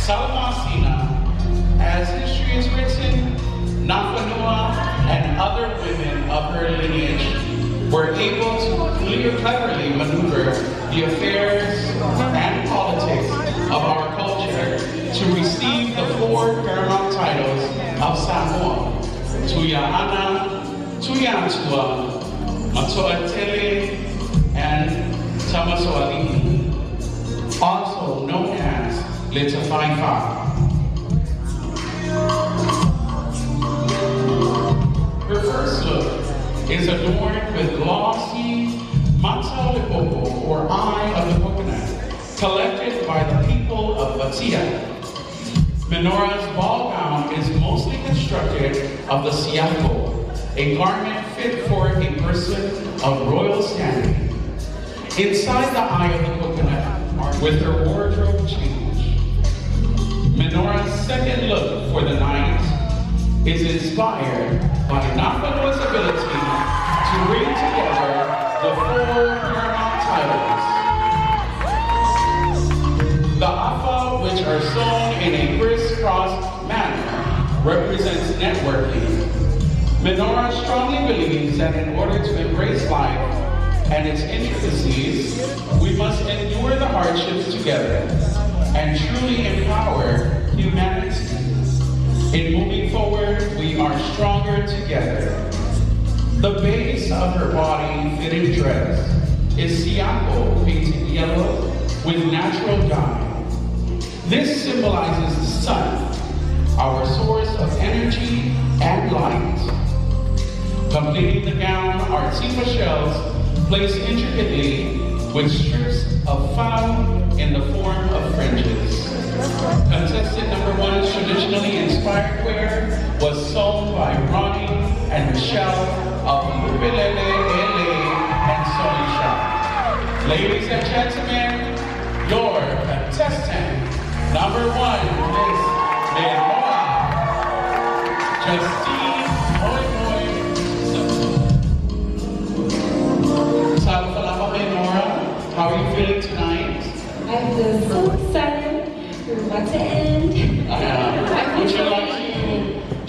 Salamasina, as history is written, Nafanua and other women of her lineage were able to cleverly maneuver the affairs and politics of our culture to receive the 4 paramount titles of Samoa: Tuya'ana, Tuyantua, Mato'atele, and Tamasoalii, also known as Letafaifa. Her first look is adorned with glossy mataulipopo, or eye of the coconut, collected by the people of Batia. Menora's ball gown is mostly constructed of the siako, a garment fit for a person of royal standing. Inside the eye of the coconut, with her wardrobe change, Menora's second look for the night is inspired by Nafanua's ability to bring together the 4 paramount titles. The afa, which are sewn in a crisscross manner, represents networking. Menora strongly believes that in order to embrace life and its intricacies, we must endure the hardships together and truly empower humanity. In moving forward, we are stronger together. The base of her body fitting dress is siako, painted yellow with natural dye. This symbolizes the sun, our source of energy and light. Completing the gown are tifa shells placed intricately with strips of foam in the form of fringes. Contestant number 1's traditionally inspired wear was sewn by Ronnie and Michelle of Lupilele, and Sonisha. Ladies and gentlemen, your contestant number 1 is Menora Justine Menora, how are you feeling tonight? I feel so excited. We're about to end. Would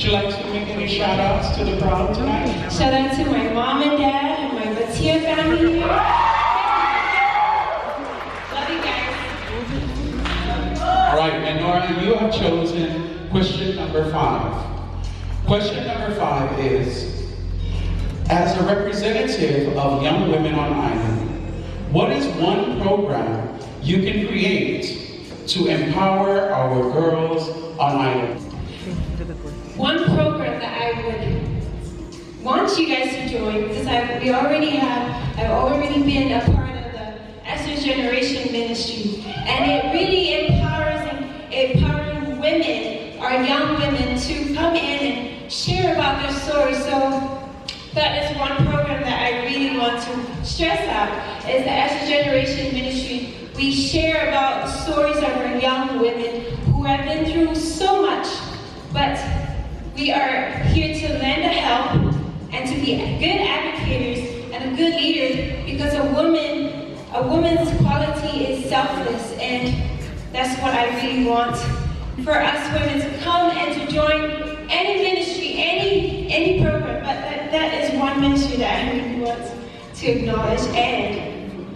you like to make any shout outs to the crowd tonight? Shout out to my mom and dad and my Batia family here. Love you guys. All right, and Nora, you have chosen question number 5. Question number 5 is, as a representative of young women on island, what is one program you can create to empower our girls on island? One program that I would want you guys to join, because I've already been a part of the Esther's Generation Ministry, and it really empowering women, our young women, to come in and share about their stories. So that is one program that I really want to stress out, is the Esther's Generation Ministry. We share about the stories of our young women who have been through so much, but we are here to lend a help and to be good advocates and a good leader, because a woman's quality is selfless, and that's what I really want for us women to come and to join any ministry, any program, but that is one ministry that I really want to acknowledge, and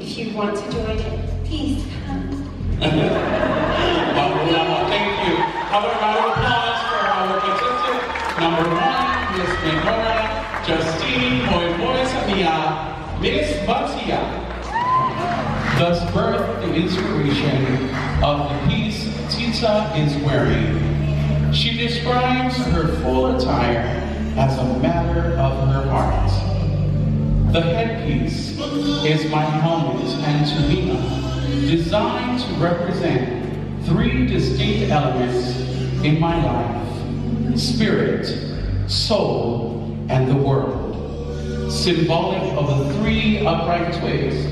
if you want to join it, please come. Thank you. Have a round of applause for our contestant number 1, Miss Menora Justine Moisamia, Miss Batia. Thus birthed the inspiration of the piece Tita is wearing. She describes her full attire as a matter of her heart. The headpiece is my helmet and tunica, designed to represent 3 distinct elements in my life: spirit, soul, and the world, symbolic of the 3 upright twigs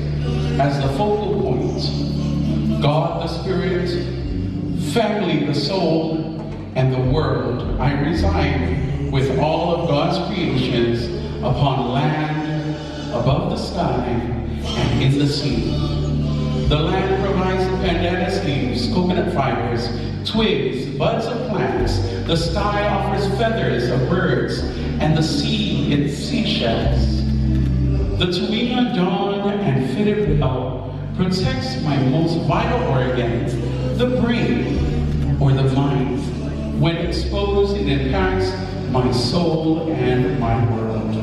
as the focal point: God the spirit, family the soul, and the world. I reside with all of God's creations upon land, above the sky, and in the sea. The land provides pandanus leaves, coconut fibers, twigs, buds of plants. The sky offers feathers of birds, and the sea its seashells. The tuina dawn and fitted well protects my most vital organ, the brain or the mind. When exposed, it impacts my soul and my world.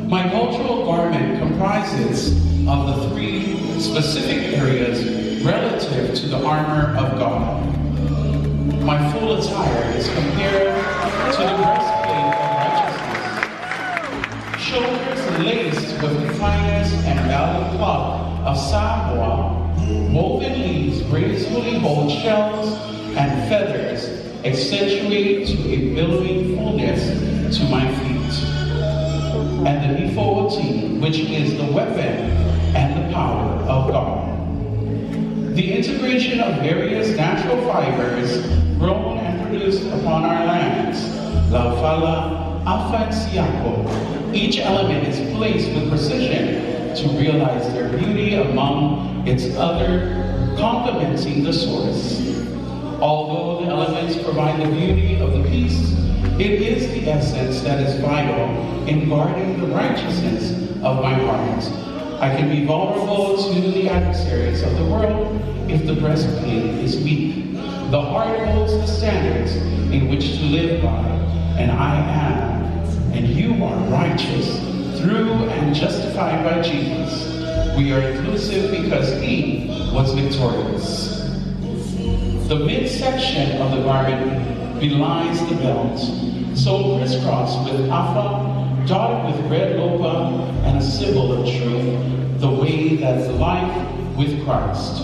My cultural garment comprises of the three specific areas relative to the armor of God. My full attire is compared to the breastplate of righteousness. Shoulders laced with the finest and valued cloth of Samoa, woven leaves gracefully hold shells and feathers accentuate to a billowing fullness to my feet. And the Nephoti, which is the weapon and the power of God. The integration of various natural fibers grown and produced upon our lands, La Fala, Afa, and Siako. Each element is placed with precision to realize their beauty among its other, complementing the source. Although the elements provide the beauty of the piece, it is the essence that is vital in guarding the righteousness of my heart. I can be vulnerable to the adversaries of the world if the breastplate is weak. The heart holds the standards in which to live by, and I am, and you are righteous through and justified by Jesus. We are inclusive because He was victorious. The midsection of the garment belies the belt, so crisscrossed with afa, dotted with red lopa, and a symbol of truth, the way that is life with Christ.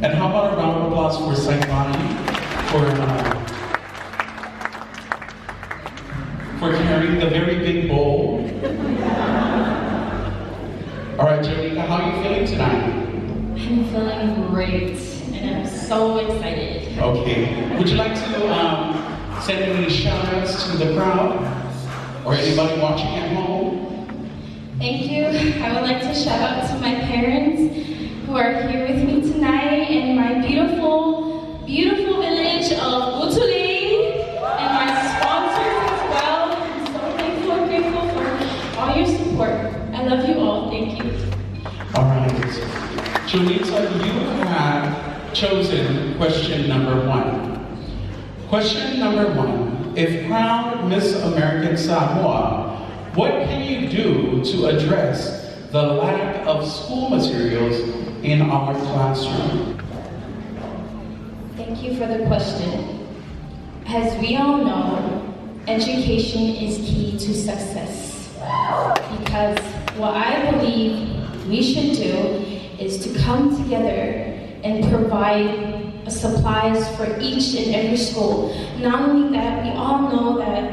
And how about a round of applause for Saivani for carrying the very big bowl. All right, Janika, how are you feeling tonight? I'm feeling great, and I'm so excited. Okay. Would you like to send any shout-outs to the crowd? Or anybody watching at home? Thank you. I would like to shout out to my parents who are here with me tonight, and my beautiful, beautiful village of Utule, and my sponsors as well. I'm so thankful and grateful for all your support. I love you all. Thank you. All right. Jonita, you have chosen question number 1. Question number 1. If crowned Miss American Samoa, what can you do to address the lack of school materials in our classroom? Thank you for the question. As we all know, education is key to success. Because what I believe we should do is to come together and provide supplies for each and every school. Not only that, we all know that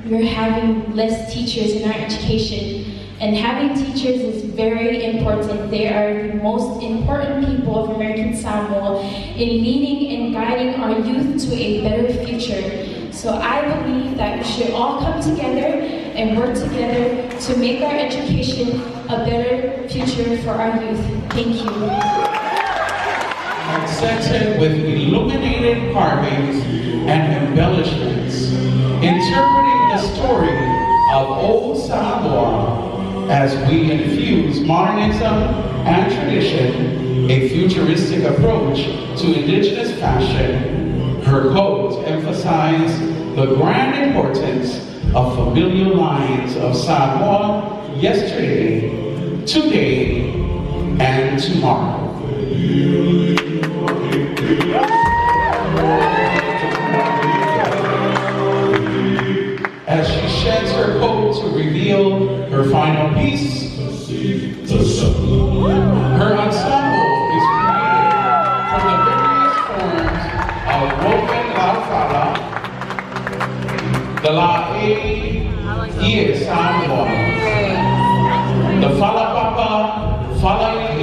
we're having less teachers in our education, and having teachers is very important. They are the most important people of American Samoa in leading and guiding our youth to a better future. So I believe that we should all come together and work together to make our education a better future for our youth. Thank you. Accented with illuminated carvings and embellishments, interpreting the story of old Samoa as we infuse modernism and tradition, a futuristic approach to indigenous fashion. Her codes emphasize the grand importance of familial lines of Samoa yesterday, today, and tomorrow. As she sheds her coat to reveal her final piece, her ensemble is created from the various forms of woven la fala, the la e Samoa, the fala papa, fala e,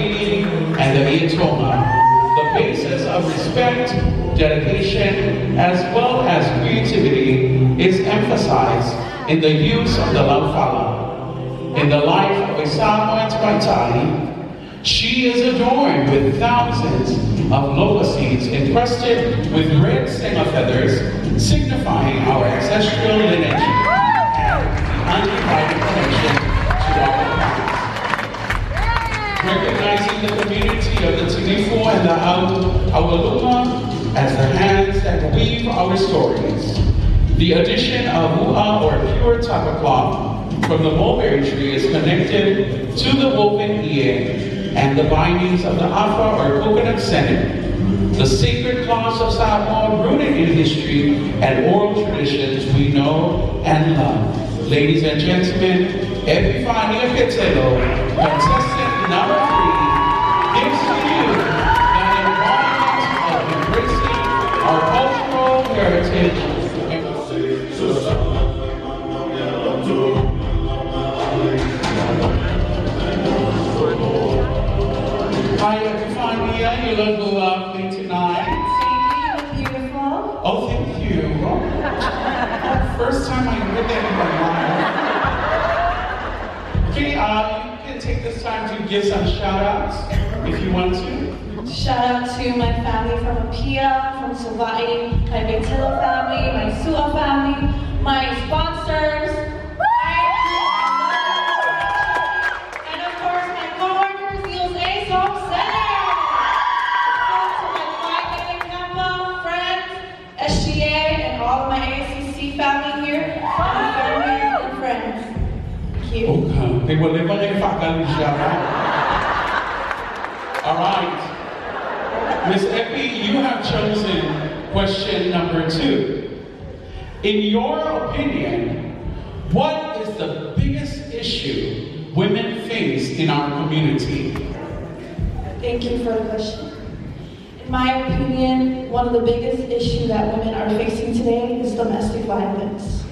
and the ietoma. The basis of respect, dedication, as well as creativity is emphasized in the use of the lamfala. In the life of a Samoan Twaitani, She is adorned with thousands of locusts encrusted with red stemma feathers, signifying our ancestral lineage and undivided connection to our past. Recognizing the community of the Tinifu and the Awaluma as the hands that weave our stories, the addition of ua or pure tapa cloth from the mulberry tree is connected to the woven ie and the bindings of the afa or coconut sennit, the sacred cloths of Samoa rooted in history and oral traditions we know and love. Ladies and gentlemen, Epifania Petelo, contestant number 3, gives to you an embodiment of embracing our cultural heritage. Hi, Epifania, you look lovely tonight. Thank you, beautiful. Oh, thank you. First time I heard that in my life. Okay, you can take this time to give some shout outs if you want to. Shout out to my family from Apia, from Savai'i, my Betilo family, my Sua family, my sponsors, and of course my co-workers, Niels Ace Home Center. To my Phi Beta Kappa friends, SGA, and all of my ACC family here, and family and friends. Thank you. Okay, they will live on a fucking shout out. All right. Miss Epi, you have chosen question number 2. In your opinion, what is the biggest issue women face in our community? Thank you for the question. In my opinion, one of the biggest issues that women are facing today is domestic violence.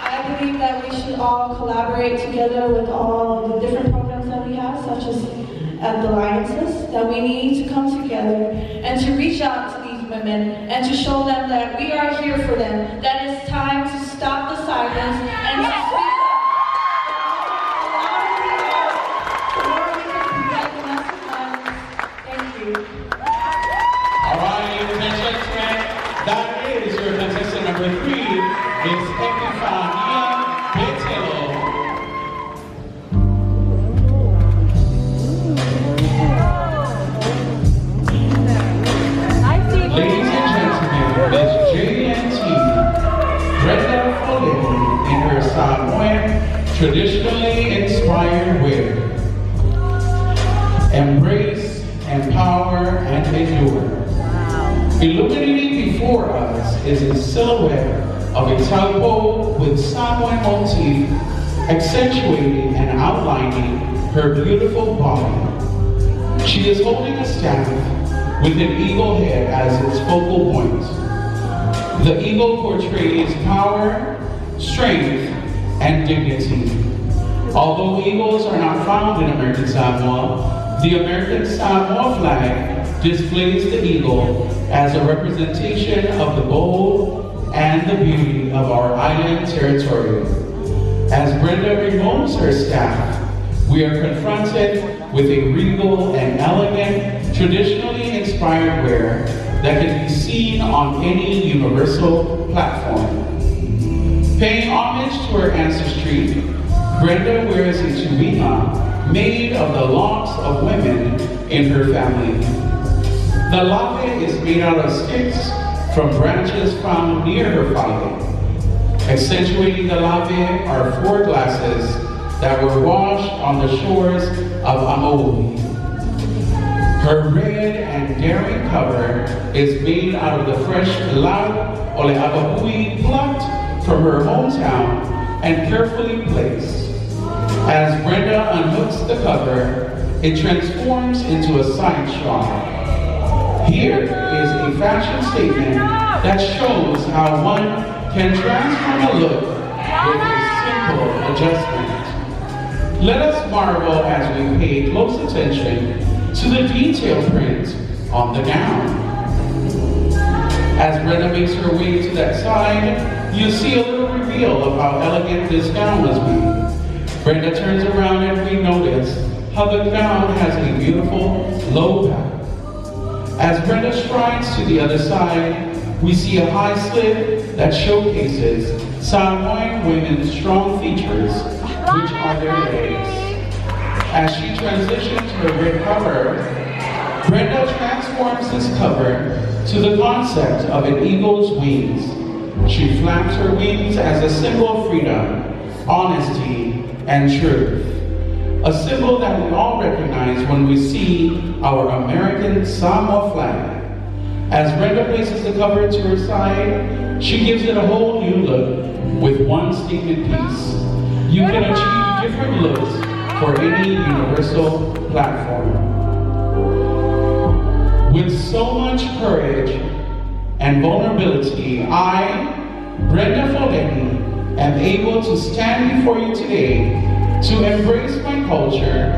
I believe that we should all collaborate together with all the different programs that we have, such as the alliances, that we need to come together and to reach out to these women and to show them that we are here for them, that it's time to stop the silence and to speak up. Thank you. All right, ladies and gentlemen, that is your contestant number 3, Miss Epifania Petelo. Ladies and gentlemen, Miss JNT Brenda Foley in her Samoan traditionally inspired wear. Embrace, empower, and endure. Illuminating before us is a silhouette of a taupo with Samoan motif accentuating and outlining her beautiful body. She is holding a staff with an eagle head as its focal point. The eagle portrays power, strength, and dignity. Although eagles are not found in American Samoa, the American Samoa flag displays the eagle as a representation of the bold and the beauty of our island territory. As Brenda removes her staff, we are confronted with a regal and elegant, traditionally inspired wear that can be seen on any universal platform. Paying homage to her ancestry, Brenda wears a tuina made of the locks of women in her family. The lave is made out of sticks from branches found near her fire. Accentuating the lave are 4 glasses that were washed on the shores of Amaui. Her red and daring cover is made out of the fresh lau oleabapui plucked from her hometown and carefully placed. As Brenda unhooks the cover, it transforms into a side shot. Here is a fashion statement that shows how one can transform a look with a simple adjustment. Let us marvel as we pay close attention to the detail print on the gown. As Brenda makes her way to that side, you see a little reveal of how elegant this gown was made. Brenda turns around and we notice how the gown has a beautiful low back. As Brenda strides to the other side, we see a high slit that showcases Samoan women's strong features, which are their legs. As she transitions her red cover, Brenda transforms this cover to the concept of an eagle's wings. She flaps her wings as a symbol of freedom, honesty, and truth. A symbol that we all recognize when we see our American Samoa flag. As Brenda places the cover to her side, she gives it a whole new look with one statement piece. You can achieve different looks for any universal platform. With so much courage and vulnerability, I, Brenda Foleni, am able to stand before you today to embrace my culture,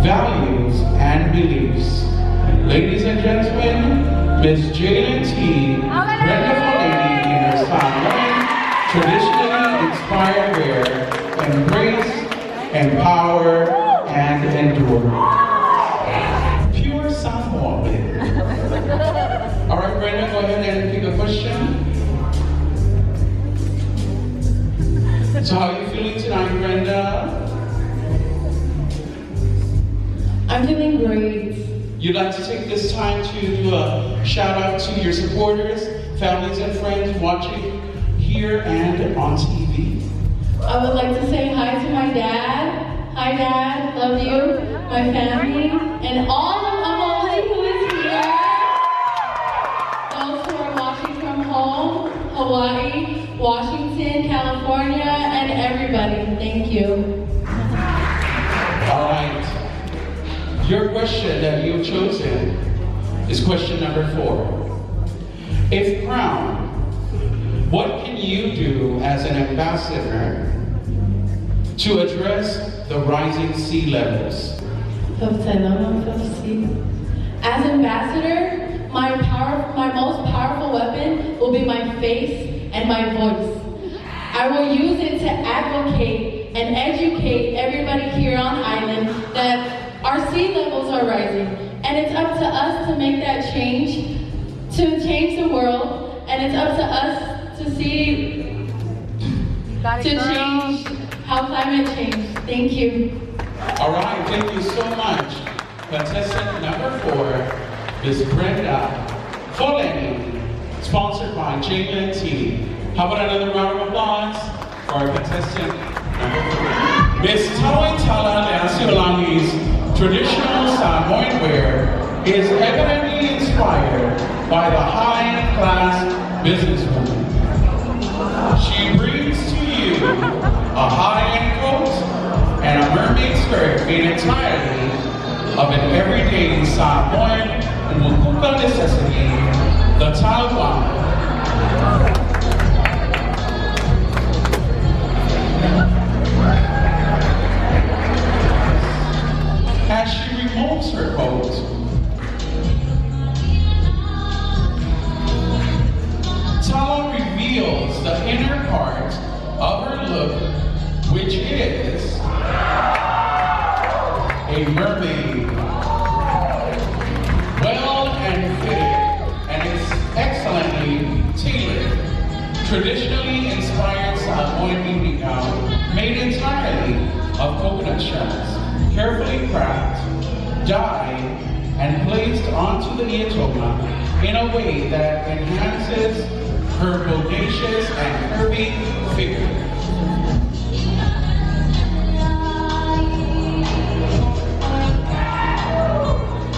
values, and beliefs. Ladies and gentlemen, Ms. Jalen T. Brenda Foleni in her Samoan traditionally inspired wear, embrace, empower, and endure. Pure Samoa. All right, Brenda, go ahead and pick a question. So how are you feeling tonight, Brenda? I'm feeling great. You'd like to take this time to do a shout out to your supporters, families and friends watching here and on TV. I would like to say hi to my dad. Hi Dad, love you, my family, and all of Amoli who is here. Those who are watching from home, Hawaii, Washington, California, and everybody. Thank you. All right. Your question that you've chosen is question number 4. If crowned, what can you do as an ambassador to address the rising sea levels? As ambassador, my most powerful weapon will be my face and my voice. I will use it to advocate and educate everybody here on the island that our sea levels are rising, and it's up to us to make that change, to change the world, and it's up to us to see, to change how climate change. Thank you. All right, thank you so much. Contestant number 4 is Brenda Foleni, sponsored by Jalen T. How about another round of applause for our contestant number 3? Miss Tawitala Leasiolani's traditional Samoan wear is evidently inspired by the high-class businesswoman. She brings to you a high-end coat and a mermaid skirt made entirely of an everyday Samoan mukuka necessity, the talwa. As she removes her coat, Tala reveals the inner part of her look, which is a mermaid. Well and fitted, and it's excellently tailored. Traditionally inspired Samoan evening gown made entirely of coconut shells. Carefully crafted, dyed, and placed onto the iatoma in a way that enhances her bodacious and curvy figure.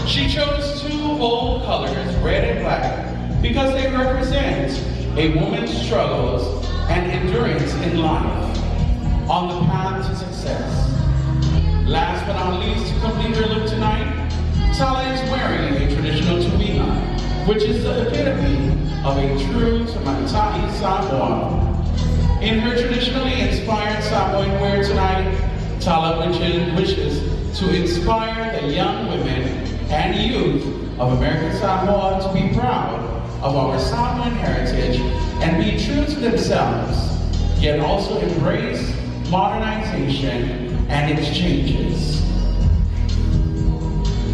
She chose 2 bold colors, red and black, because they represent a woman's struggles and endurance in life on the path to success. Last but not least, to complete her look tonight, Tala is wearing a traditional tuina, which is the epitome of a true Tamaita'i Samoa. In her traditionally inspired Samoan wear tonight, Tala wishes to inspire the young women and youth of American Samoa to be proud of our Samoan heritage and be true to themselves, yet also embrace modernization and its changes.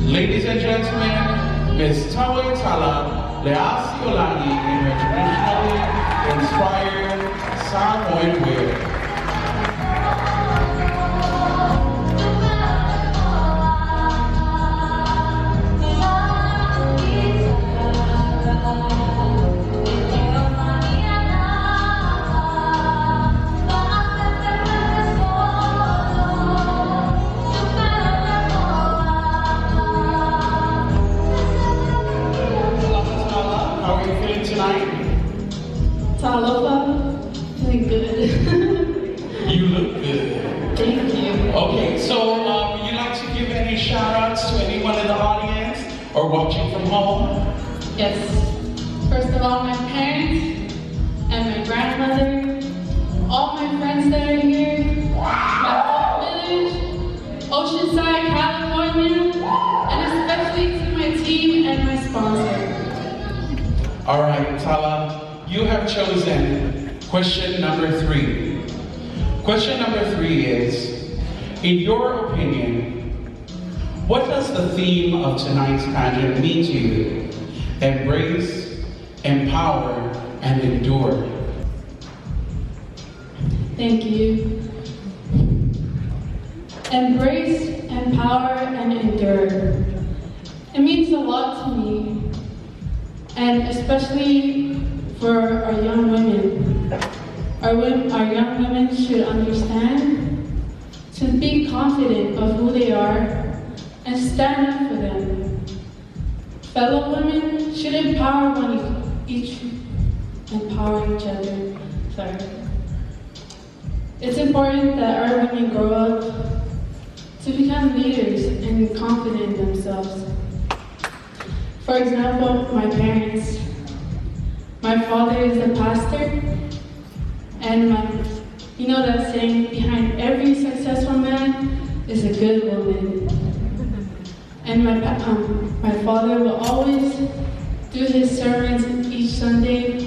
Ladies and gentlemen, Ms. Tawe Tala Leasiolani in her traditionally inspired Samoan wear. Talofa, doing good. You look good. Thank you. Okay, so would you like to give any shout outs to anyone in the audience or watching from home? Yes. First of all, my parents and my grandmother, all my friends that are here, my whole village, Oceanside, California, and especially to my team and my sponsor. All right, Tala. You have chosen question number 3. Question number 3 is, in your opinion, what does the theme of tonight's pageant mean to you? Embrace, empower, and endure. Thank you. Embrace, empower, and endure. It means a lot to me, and especially for our young women. Our young women should understand to be confident of who they are and stand up for them. Fellow women should empower each other. Sorry. It's important that our women grow up to become leaders and confident in themselves. For example, my parents. My father is a pastor, and you know that saying, behind every successful man is a good woman. And my father will always do his sermons each Sunday,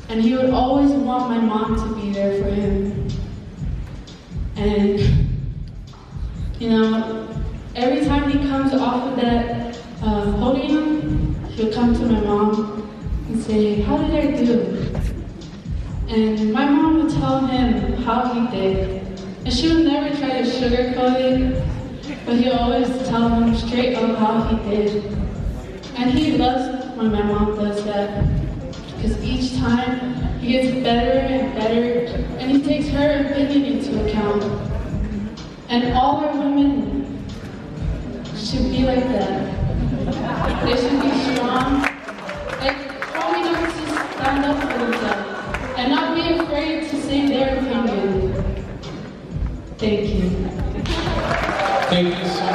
and he would always want my mom to be there for him. And, you know, every time he comes off of that podium, he'll come to my mom and say, how did I do? And my mom would tell him how he did. And she would never try to sugarcoat it, but he'll always tell him straight up how he did. And he loves when my mom does that, because each time he gets better and better, and he takes her opinion into account. And all our women should be like that. They should be strong. Stand up for themselves and not be afraid to say their opinion. Thank you. Thank you so